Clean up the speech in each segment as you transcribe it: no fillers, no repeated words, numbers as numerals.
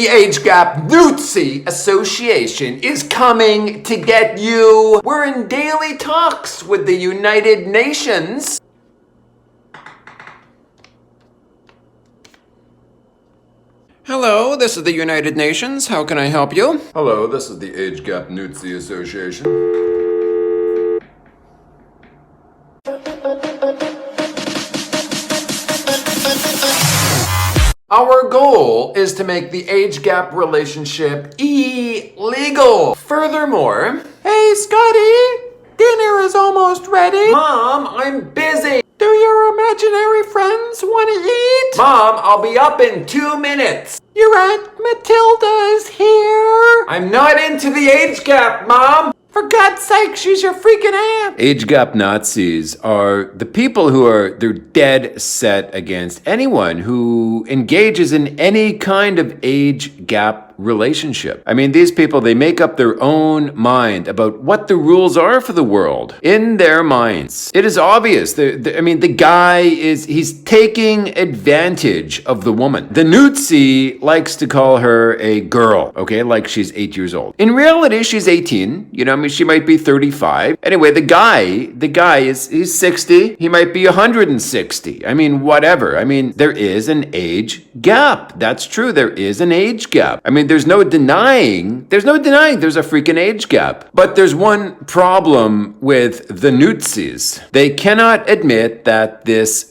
The Age Gap Nudzi Association is coming to get you. We're in daily talks with the United Nations. Hello, this is the United Nations. How can I help you? Hello, this is the Age Gap Nudzi Association. Our goal is to make the age gap relationship illegal. Furthermore, hey Scotty, dinner is almost ready. Mom, I'm busy. Do your imaginary friends want to eat? Mom, I'll be up in 2 minutes. Your Aunt Matilda is here. I'm not into the age gap, Mom. For God's sake, she's your freaking aunt. Age gap Nazis are the people they're dead set against anyone who engages in any kind of age gap relationship. I mean, these people, they make up their own mind about what the rules are for the world in their minds. It is obvious. The guy he's taking advantage of the woman. The Nudzi likes to call her a girl, okay? Like she's 8 years old. In reality, she's 18. You know, I mean, she might be 35. Anyway, the guy he's 60. He might be 160. I mean, whatever. I mean, there is an age gap. That's true. There is an age gap. I mean, there's no denying there's a freaking age gap. But there's one problem with the Nudzis. They cannot admit that this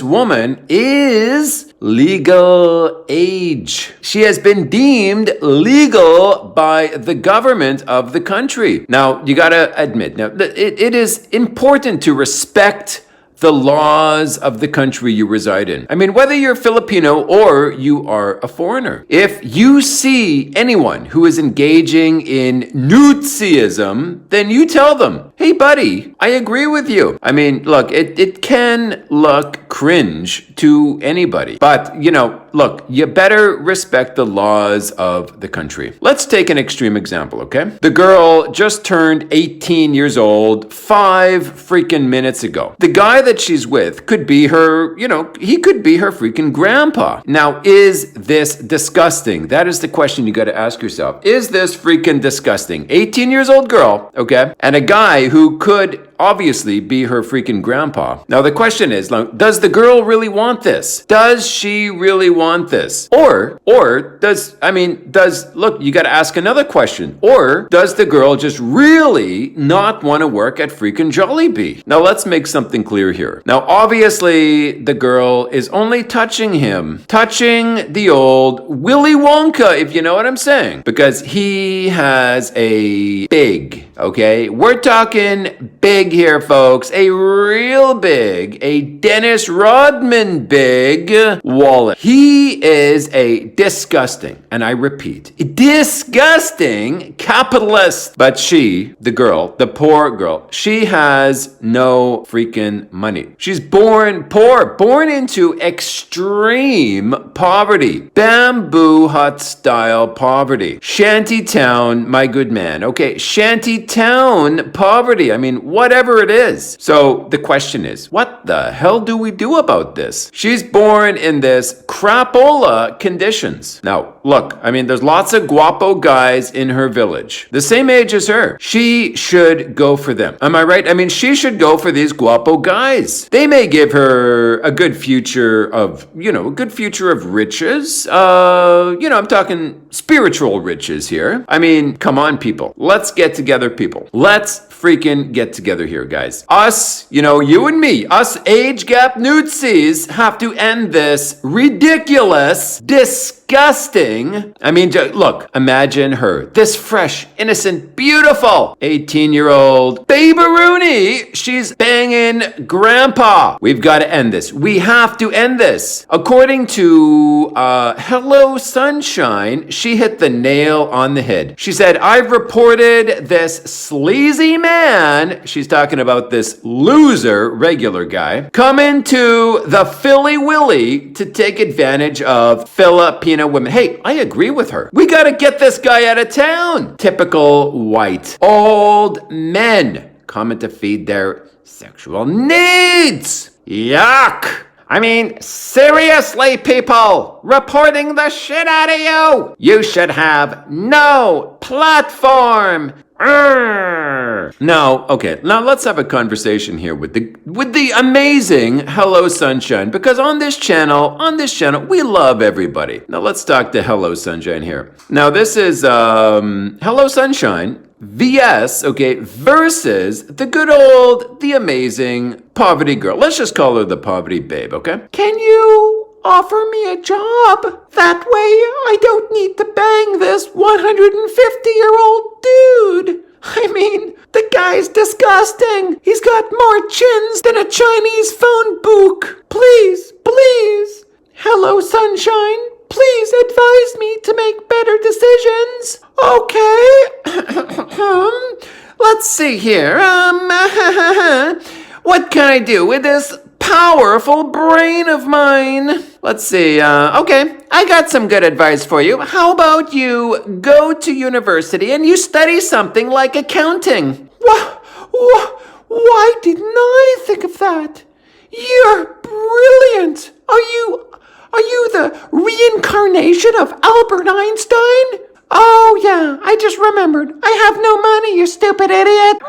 woman is legal age. She has been deemed legal by the government of the country. Now, you gotta admit, it is important to respect the laws of the country you reside in. I mean, whether you're Filipino or you are a foreigner. If you see anyone who is engaging in Nudziism, then you tell them, hey buddy, I agree with you. I mean, look, it can look cringe to anybody, but look, you better respect the laws of the country. Let's take an extreme example, okay? The girl just turned 18 years old 5 freaking minutes ago. The guy that she's with could be her, he could be her freaking grandpa. Now, is this disgusting? That is the question you got to ask yourself. Is this freaking disgusting? 18 years old girl, okay? And a guy who could obviously be her freaking grandpa. Now, the question is, does the girl really want this? Does she really want this? Or look, you got to ask another question. Or does the girl just really not want to work at freaking Jollibee? Now, let's make something clear here. Now, obviously, the girl is only touching the old Willy Wonka, if you know what I'm saying, because he has a big, okay? We're talking big here, folks. A real big, a Dennis Rodman big wallet. He is a disgusting, and I repeat, disgusting capitalist. But she, the girl, the poor girl, she has no freaking money. She's born poor, born into extreme poverty. Bamboo hut style poverty. Shantytown, my good man. Okay, shantytown poverty. I mean, whatever it is. So the question is, what the hell do we do about this? She's born in this crapola conditions. Now, look, I mean, there's lots of guapo guys in her village, the same age as her. She should go for them. Am I right? I mean, she should go for these guapo guys. They may give her a good future of, riches. I'm talking spiritual riches here. I mean, come on, people. Let's get together, people. Let's freaking get together here, guys. Us, you and me, us age gap Nudzis have to end this ridiculous, disgusting. I mean, look, imagine her, this fresh, innocent, beautiful 18-year-old baby-rooney. She's banging grandpa. We've got to end this. We have to end this. According to Hello Sunshine, she hit the nail on the head. She said, I've reported this sleazy man, she's talking about this loser regular guy, coming to the Philly Willy to take advantage of Filipino women. Hey, I agree with her. We got to get this guy out of town. Typical white old men coming to feed their sexual needs. Yuck. I mean, seriously, people, reporting the shit out of you. You should have no platform. Now, okay, now let's have a conversation here with the amazing Hello Sunshine, because on this channel, we love everybody. Now let's talk to Hello Sunshine here. Now this is Hello Sunshine VS, okay, versus the good old, the amazing poverty girl. Let's just call her the poverty babe, okay? Can you offer me a job? That way I don't need to bang this 150-year-old dude. I mean, the guy's disgusting. He's got more chins than a Chinese phone book. Please, please. Hello, Sunshine. Please advise me to make better decisions. Okay. Let's see here. What can I do with this powerful brain of mine? Let's see. Okay, I got some good advice for you. How about you go to university and you study something like accounting? Why didn't I think of that? You're brilliant. Are you the reincarnation of Albert Einstein? Oh yeah, I just remembered. I have no money, you stupid idiot.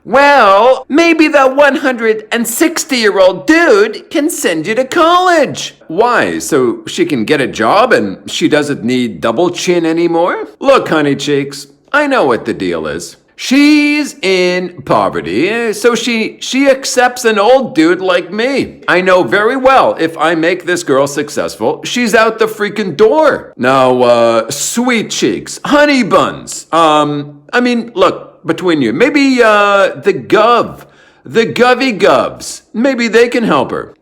Well, maybe the 160-year-old dude can send you to college. Why? So she can get a job and she doesn't need double chin anymore? Look, honey cheeks, I know what the deal is. She's in poverty, so she accepts an old dude like me. I know very well if I make this girl successful, she's out the freaking door. Now, sweet cheeks, honey buns. I mean, look, between you, maybe the Govy Govs, maybe they can help her.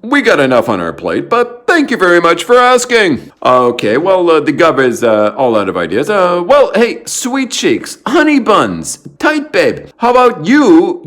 We got enough on our plate, but thank you very much for asking. Okay, well, the Gov is all out of ideas. Well, hey, sweet cheeks, honey buns, tight babe. How about you,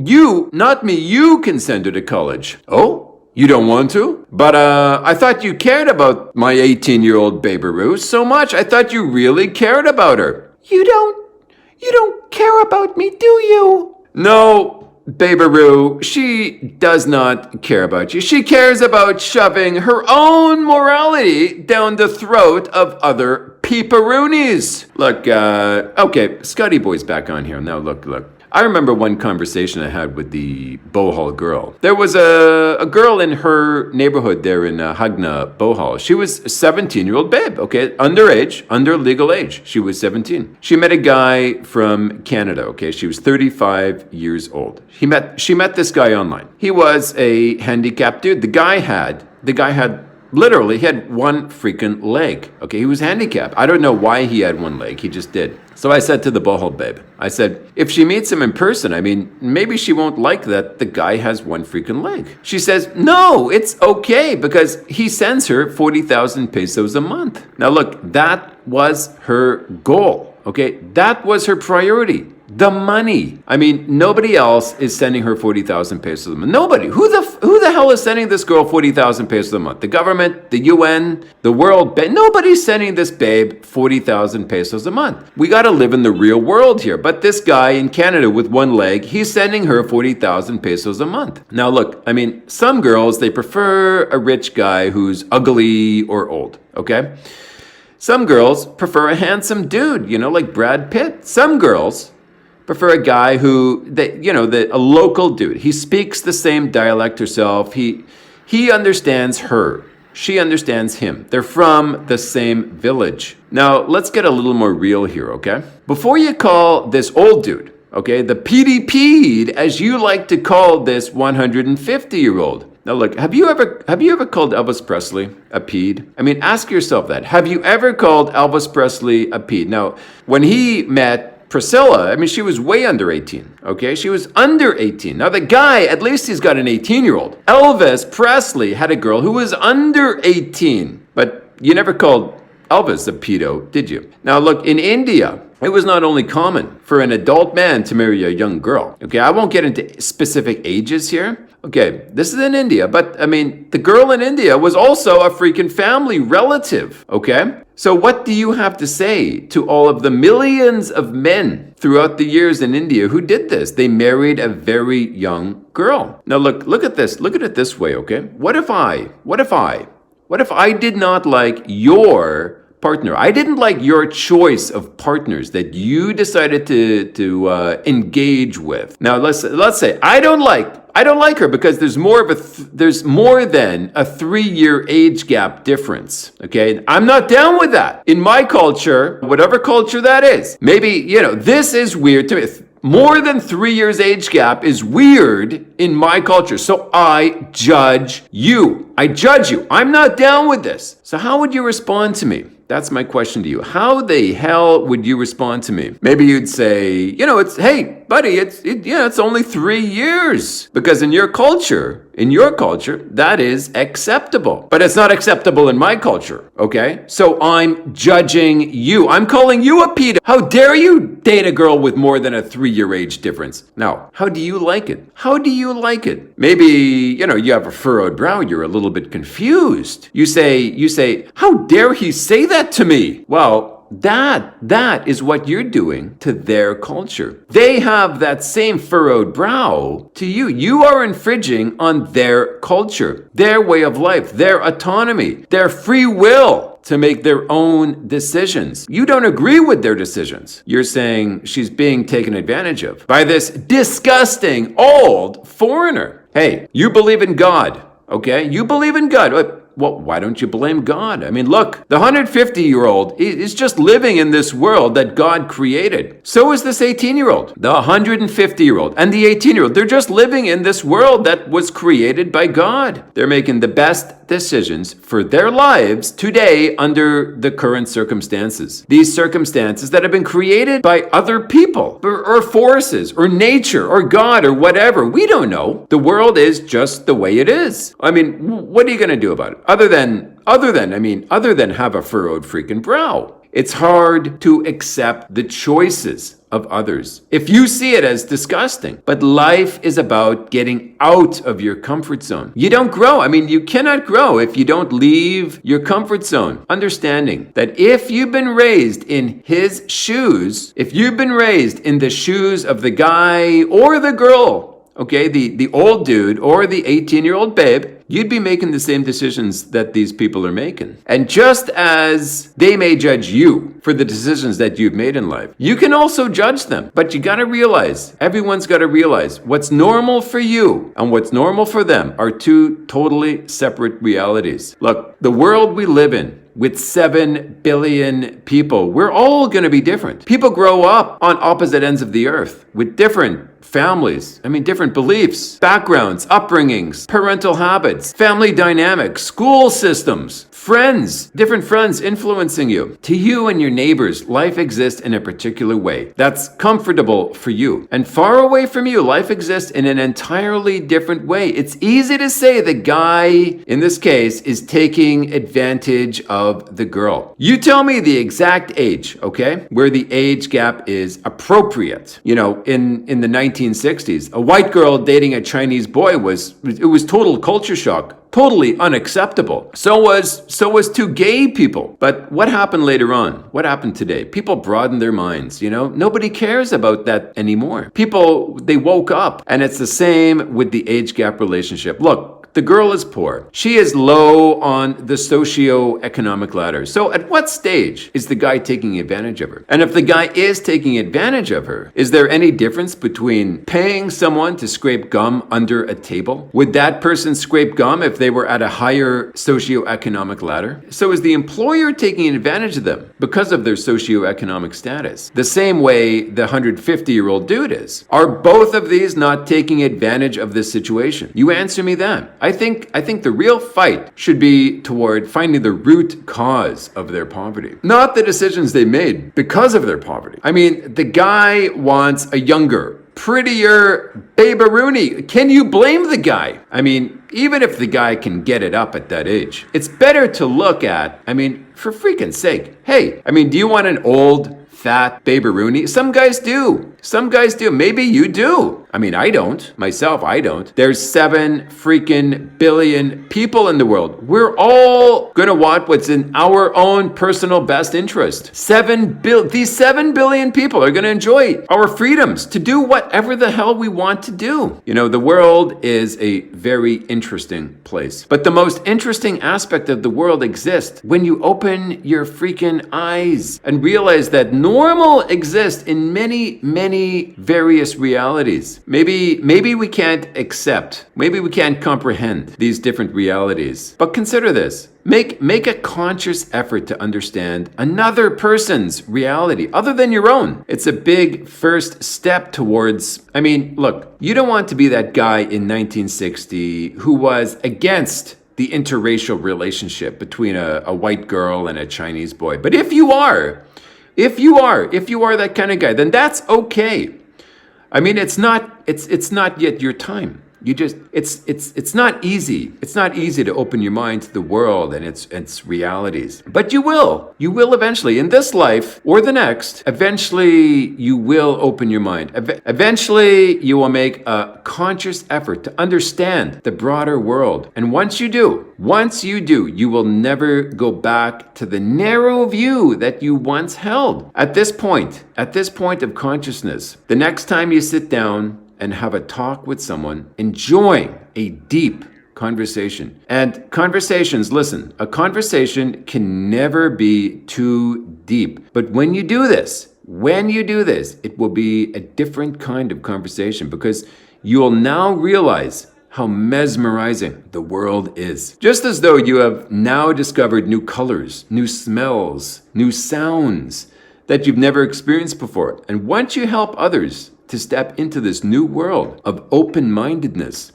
not me, you can send her to college. Oh? You don't want to? But I thought you cared about my 18-year-old baby-roo so much. I thought you really cared about her. You don't care about me, do you? No, Baby-roo, she does not care about you. She cares about shoving her own morality down the throat of other peeperoonies. Look, okay, Scotty Boy's back on here. Now, look. I remember one conversation I had with the Bohol girl. There was a girl in her neighborhood there in Hagna, Bohol. She was a 17-year-old babe, okay? Underage, under legal age. She was 17. She met a guy from Canada, okay? She was 35 years old. She met this guy online. He was a handicapped dude. The guy had literally, he had one freaking leg. Okay, he was handicapped. I don't know why he had one leg. He just did. So I said to the Bohol babe, I said, if she meets him in person, I mean, maybe she won't like that the guy has one freaking leg. She says, no, it's okay because he sends her 40,000 pesos a month. Now look, that was her goal. Okay, that was her priority. The money. I mean, nobody else is sending her 40,000 pesos a month. Nobody. Who the hell is sending this girl 40,000 pesos a month? The government, the UN, the World Bank. Nobody's sending this babe 40,000 pesos a month. We got to live in the real world here. But this guy in Canada with one leg, he's sending her 40,000 pesos a month. Now look, I mean, some girls, they prefer a rich guy who's ugly or old, okay? Some girls prefer a handsome dude, like Brad Pitt. Some girls prefer a guy who, a local dude. He speaks the same dialect herself. He understands her. She understands him. They're from the same village. Now, let's get a little more real here, okay? Before you call this old dude, okay, the PDP'd, as you like to call this 150-year-old. Now look, have you ever called Elvis Presley a peed? I mean, ask yourself that. Have you ever called Elvis Presley a peed? Now, when he met Priscilla, I mean, she was way under 18, okay? She was under 18. Now, the guy, at least he's got an 18-year-old. Elvis Presley had a girl who was under 18. But you never called Elvis a pedo, did you? Now, look, in India, it was not only common for an adult man to marry a young girl. Okay, I won't get into specific ages here. Okay, this is in India, but I mean, the girl in India was also a freaking family relative, okay? So what do you have to say to all of the millions of men throughout the years in India who did this? They married a very young girl. Now look at this. Look at it this way, okay? What if I did not like your partner? I didn't like your choice of partners that you decided to engage with. Now let's say I don't like her because there's more than a 3-year age gap difference. Okay, I'm not down with that. In my culture, whatever culture that is, maybe this is weird to me. More than 3 years age gap is weird in my culture. So I judge you. I'm not down with this. So how would you respond to me? That's my question to you. How the hell would you respond to me? Maybe you'd say, hey, buddy, it's only 3 years. Because in your culture, that is acceptable. But it's not acceptable in my culture, okay? So I'm judging you. I'm calling you a pedo. How dare you date a girl with more than a 3-year age difference? Now, how do you like it? Maybe, you have a furrowed brow. You're a little bit confused. You say, how dare he say that to me? Well, that is what you're doing to their culture. They have that same furrowed brow to you. You are infringing on their culture, their way of life, their autonomy, their free will to make their own decisions. You don't agree with their decisions. You're saying she's being taken advantage of by this disgusting old foreigner. Hey, you believe in God, okay? You believe in God. Well, why don't you blame God? I mean, look, the 150-year-old is just living in this world that God created. So is this 18-year-old, the 150-year-old, and the 18-year-old. They're just living in this world that was created by God. They're making the best decisions for their lives today under the current circumstances. These circumstances that have been created by other people or forces or nature or God or whatever. We don't know. The world is just the way it is. I mean, what are you going to do about it? Other than have a furrowed freaking brow. It's hard to accept the choices of others if you see it as disgusting. But life is about getting out of your comfort zone. You don't grow. I mean, you cannot grow if you don't leave your comfort zone. Understanding that if you've been raised in his shoes, if you've been raised in the shoes of the guy or the girl, okay, the old dude or the 18-year-old babe, you'd be making the same decisions that these people are making. And just as they may judge you for the decisions that you've made in life, you can also judge them. But you gotta realize, everyone's gotta realize, what's normal for you and what's normal for them are two totally separate realities. Look, the world we live in, with 7 billion people, we're all going to be different. People grow up on opposite ends of the earth with different families, different beliefs, backgrounds, upbringings, parental habits, family dynamics, school systems, friends, different friends influencing you. To you and your neighbors, life exists in a particular way that's comfortable for you. And far away from you, life exists in an entirely different way. It's easy to say the guy, in this case, is taking advantage of the girl. You tell me the exact age, okay, where the age gap is appropriate. In the 1960s, a white girl dating a Chinese boy was total culture shock. Totally unacceptable. So was two gay people. But what happened later on? What happened today? People broadened their minds, Nobody cares about that anymore. People, they woke up. And it's the same with the age gap relationship. Look, the girl is poor. She is low on the socio-economic ladder. So at what stage is the guy taking advantage of her? And if the guy is taking advantage of her, is there any difference between paying someone to scrape gum under a table? Would that person scrape gum if they were at a higher socio-economic ladder? So is the employer taking advantage of them because of their socio-economic status? The same way the 150-year-old dude is. Are both of these not taking advantage of this situation? You answer me that. I think the real fight should be toward finding the root cause of their poverty, not the decisions they made because of their poverty. The guy wants a younger, prettier baby-rooney. Can you blame the guy? Even if the guy can get it up at that age, it's better to look at, for freaking sake. Hey, do you want an old, fat baby-rooney? Some guys do. Maybe you do. I mean, I don't. Myself, I don't. There's 7 freaking billion people in the world. We're all gonna want what's in our own personal best interest. These 7 billion people are gonna enjoy our freedoms to do whatever the hell we want to do. You know, the world is a very interesting place. But the most interesting aspect of the world exists when you open your freaking eyes and realize that normal exists in many, many various realities. Maybe we can't accept, maybe we can't comprehend these different realities. But consider this. Make a conscious effort to understand another person's reality other than your own. It's a big first step towards, I mean, look, you don't want to be that guy in 1960 who was against the interracial relationship between a white girl and a Chinese boy. But if you are that kind of guy, then that's okay. I mean, it's not yet your time. It's not easy. It's not easy to open your mind to the world and its realities. But you will eventually, in this life or the next, eventually you will open your mind. Eventually you will make a conscious effort to understand the broader world. And once you do, you will never go back to the narrow view that you once held. At this point of consciousness, the next time you sit down and have a talk with someone, enjoying a deep conversation. And conversations, listen, a conversation can never be too deep. But when you do this, it will be a different kind of conversation because you'll now realize how mesmerizing the world is. Just as though you have now discovered new colors, new smells, new sounds that you've never experienced before. And once you help others to step into this new world of open-mindedness,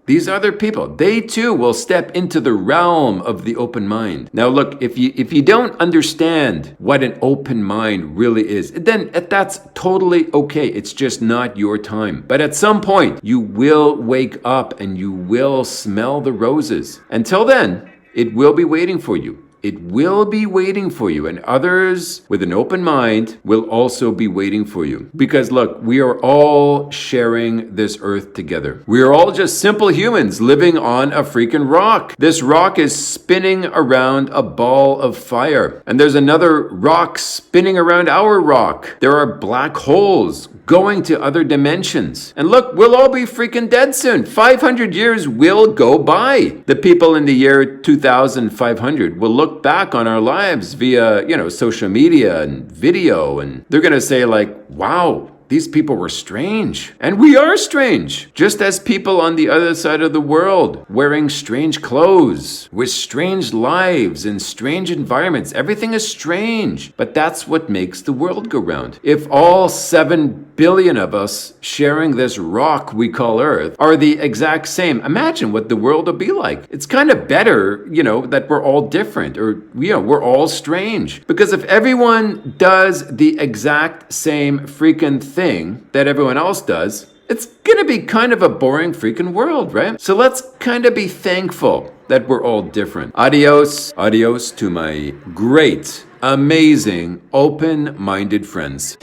these other people, they too will step into the realm of the open mind. Now look, if you don't understand what an open mind really is, then that's totally okay. It's just not your time. But at some point, you will wake up and you will smell the roses. Until then, it will be waiting for you. It will be waiting for you, and others with an open mind will also be waiting for you. Because look, we are all sharing this earth together. We are all just simple humans living on a freaking rock. This rock is spinning around a ball of fire, and there's another rock spinning around our rock. There are black holes going to other dimensions. And look, we'll all be freaking dead soon. 500 years will go by. The people in the year 2500 will look back on our lives via, social media and video, and they're gonna say like, wow, these people were strange. And we are strange. Just as people on the other side of the world, wearing strange clothes, with strange lives in strange environments. Everything is strange. But that's what makes the world go round. If all 7 billion of us sharing this rock we call Earth are the exact same, imagine what the world will be like. It's kind of better, that we're all different, or, we're all strange. Because if everyone does the exact same freaking thing that everyone else does, it's gonna be kind of a boring freaking world, right? So let's kind of be thankful that we're all different. Adios to my great, amazing, open-minded friends.